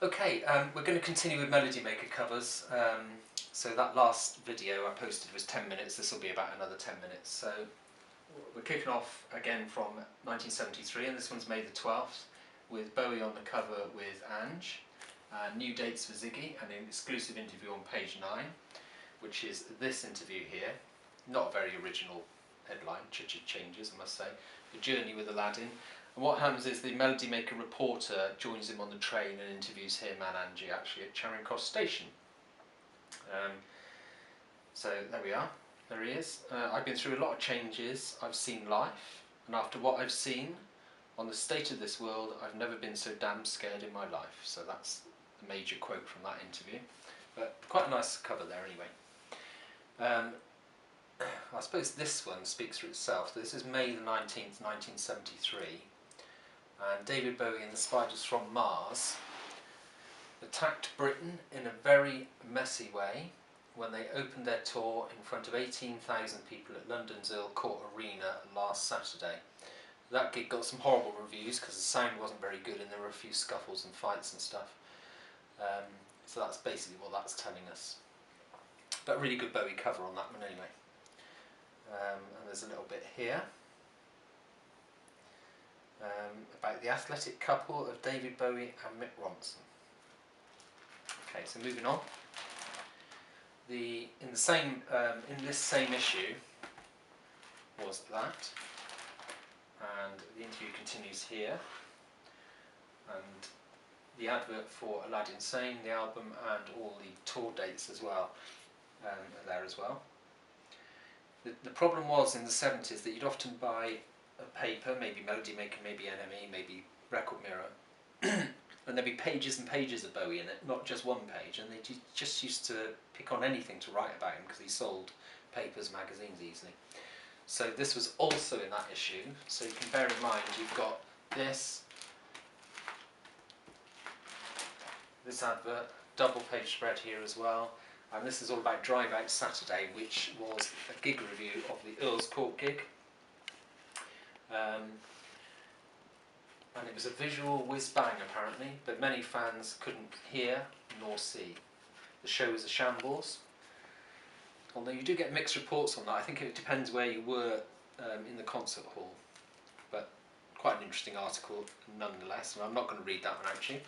Okay, we're going to continue with Melody Maker covers. So that last video I posted was 10 minutes, this will be about another 10 minutes. So we're kicking off again from 1973, and this one's May the 12th, with Bowie on the cover with Ange, new dates for Ziggy, and an exclusive interview on page 9, which is this interview here. Not a very original headline, changes I must say. A journey with Aladdin. And what happens is the Melody Maker reporter joins him on the train and interviews him and Angie actually at Charing Cross Station. So there we are, there he is. I've been through a lot of changes, I've seen life, and after what I've seen on the state of this world, I've never been so damn scared in my life. So that's the major quote from that interview. But quite a nice cover there anyway. I suppose this one speaks for itself. This is May the 19th, 1973. And David Bowie and the Spiders from Mars attacked Britain in a very messy way when they opened their tour in front of 18,000 people at London's Earl Court Arena last Saturday. That gig got some horrible reviews because the sound wasn't very good and there were a few scuffles and fights and stuff. So that's basically what that's telling us. But really good Bowie cover on that one anyway. And there's a little bit here. About the athletic couple of David Bowie and Mick Ronson. Okay, so moving on. In this same issue was that, and the interview continues here, and the advert for Aladdin Sane, the album, and all the tour dates as well are there as well. The problem was in the 70s that you'd often buy a paper, maybe Melody Maker, maybe NME, maybe Record Mirror, and there'd be pages and pages of Bowie in it, not just one page, and they just used to pick on anything to write about him because he sold papers, magazines easily. So this was also in that issue, so you can bear in mind you've got this advert, double page spread here as well, and this is all about Drive Out Saturday, which was a gig review of the Earl's Court gig. And it was a visual whiz-bang apparently, but many fans couldn't hear nor see. The show was a shambles. Although you do get mixed reports on that. I think it depends where you were in the concert hall. But quite an interesting article nonetheless, and I'm not going to read that one actually.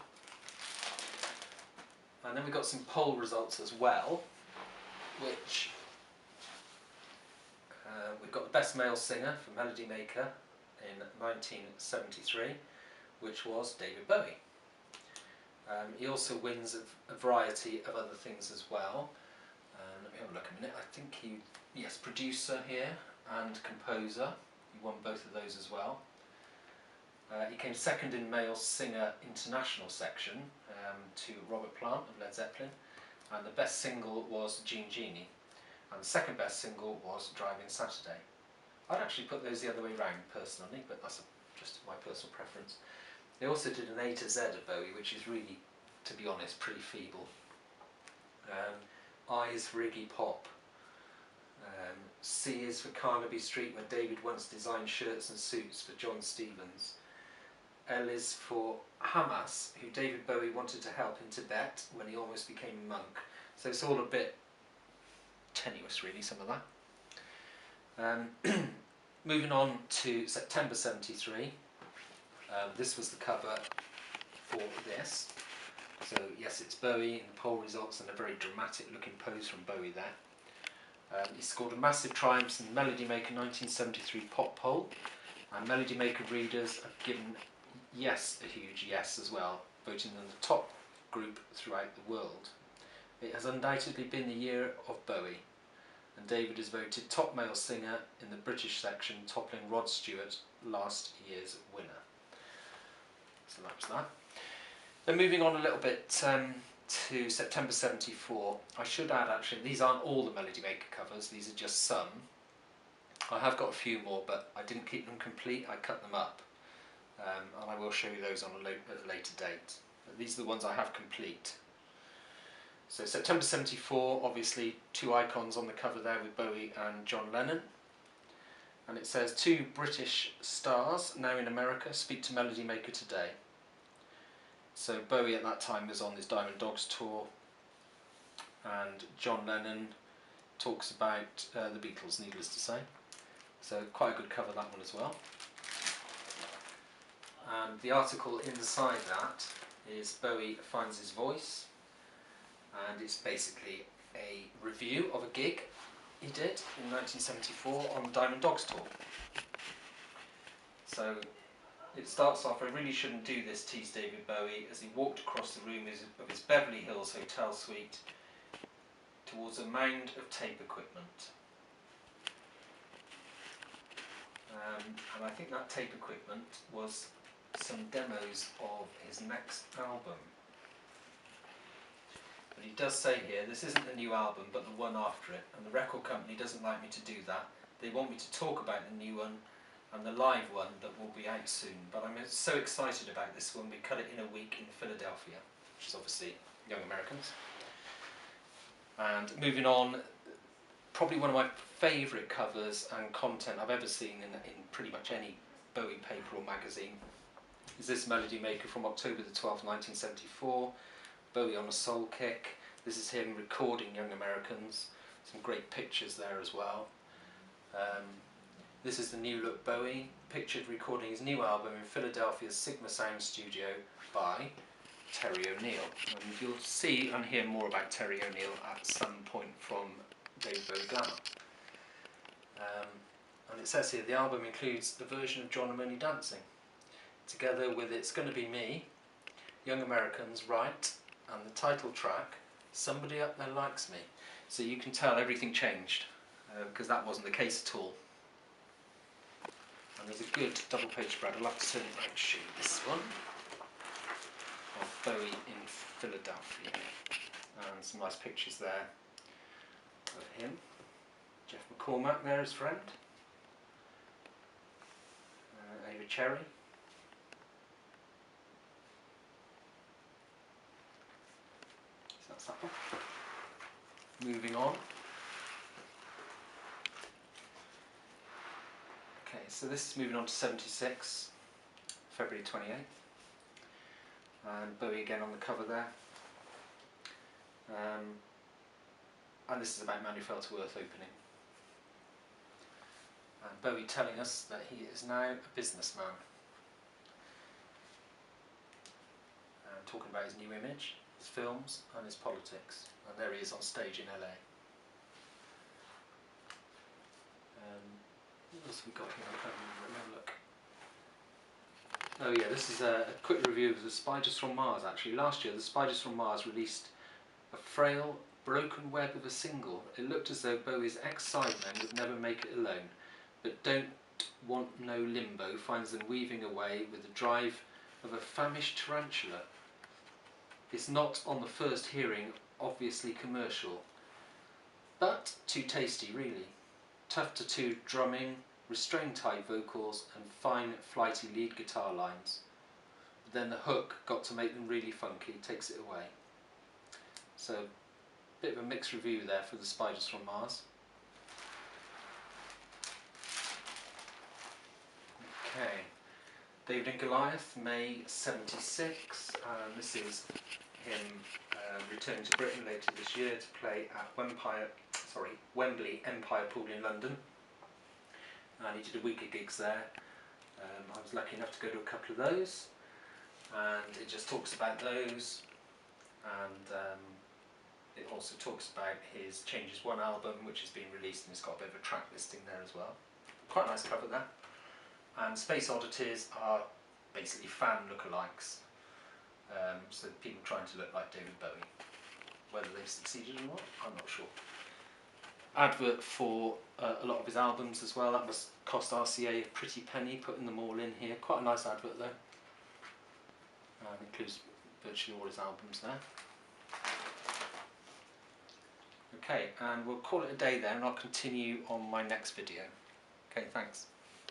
And then we got some poll results as well, which we've got the Best Male Singer for Melody Maker in 1973, which was David Bowie. He also wins a variety of other things as well. Let me have a look a minute. I think yes, producer here and composer. He won both of those as well. He came second in Male Singer International section to Robert Plant of Led Zeppelin, and the best single was Jean Genie, and the second best single was Driving Saturday. I'd actually put those the other way round personally, but that's just my personal preference. They also did an A to Z of Bowie, which is really, to be honest, pretty feeble. I is for Iggy Pop. C is for Carnaby Street, where David once designed shirts and suits for John Stevens. L is for Hamas, who David Bowie wanted to help in Tibet when he almost became a monk. So it's all a bit tenuous really, some of that. Moving on to September 73, this was the cover for this. So yes, it's Bowie in the poll results and a very dramatic looking pose from Bowie there. He scored a massive triumph in the Melody Maker 1973 pop poll, and Melody Maker readers have given yes a huge yes as well, voting them the top group throughout the world. It has undoubtedly been the year of Bowie, and David is voted top male singer in the British section, toppling Rod Stewart, last year's winner. So that was that. Then moving on a little bit to September 74, I should add actually, these aren't all the Melody Maker covers, these are just some. I have got a few more, but I didn't keep them complete, I cut them up. And I will show you those on at a later date. But these are the ones I have complete. So September 74, obviously two icons on the cover there with Bowie and John Lennon. And it says, 2 British stars now in America speak to Melody Maker today. So Bowie at that time was on his Diamond Dogs tour, and John Lennon talks about the Beatles, needless to say. So quite a good cover, that one as well. And the article inside that is Bowie Finds His Voice, and it's basically a review of a gig he did in 1974 on the Diamond Dogs tour. So it starts off, "I really shouldn't do this," teased David Bowie as he walked across the room of his Beverly Hills hotel suite towards a mound of tape equipment. And I think that tape equipment was some demos of his next album. But he does say here, this isn't a new album but the one after it, and the record company doesn't like me to do that. They want me to talk about the new one and the live one that will be out soon, but I'm so excited about this one. We cut it in a week in Philadelphia, which is obviously Young Americans. And moving on, probably one of my favourite covers and content I've ever seen in pretty much any Bowie paper or magazine is this Melody Maker from October the 12th, 1974. Bowie on a soul kick. This is him recording Young Americans. Some great pictures there as well. This is the new look Bowie, pictured recording his new album in Philadelphia's Sigma Sound studio by Terry O'Neill. And you'll see and hear more about Terry O'Neill at some point from David Bowie Glamour. And it says here the album includes a version of John and Money Dancing, together with It's Gonna Be Me, Young Americans, Right, and the title track, Somebody Up There Likes Me. So you can tell everything changed, because that wasn't the case at all. And there's a good double page spread. I'll have to turn it around and show you this one of Bowie in Philadelphia. And some nice pictures there of him. Jeff McCormack there, his friend. Ava Cherry. So that's that one. Moving on. Okay, so this is moving on to 76, February 28th. And Bowie again on the cover there. And this is about Man Who Fell to Earth opening. And Bowie telling us that he is now a businessman. And talking about his new image, his films and his politics. And there he is on stage in LA. What else have we got here? I can't remember. Let me have a look. Oh yeah, this is a quick review of the Spiders from Mars actually. Last year the Spiders from Mars released a frail, broken web of a single. It looked as though Bowie's ex-sidemen would never make it alone, but Don't Want No Limbo finds them weaving away with the drive of a famished tarantula. It's not, on the first hearing, obviously commercial, but too tasty really. Tough tattooed drumming, restrained tight vocals and fine flighty lead guitar lines. But then the hook got to make them really funky, takes it away. So, a bit of a mixed review there for the Spiders from Mars. Okay, David and Goliath, May 76, and this is him returning to Britain later this year to play at Wembley Empire Pool in London. And he did a week of gigs there. I was lucky enough to go to a couple of those, and it just talks about those, and it also talks about his Changes One album, which has been released, and it's got a bit of a track listing there as well. Quite a nice cover there. And Space Oddities are basically fan lookalikes, so people trying to look like David Bowie. Whether they've succeeded or not, I'm not sure. Advert for a lot of his albums as well. That must cost RCA a pretty penny, putting them all in here. Quite a nice advert though. Includes virtually all his albums there. Okay, and we'll call it a day there, and I'll continue on my next video. Okay, thanks.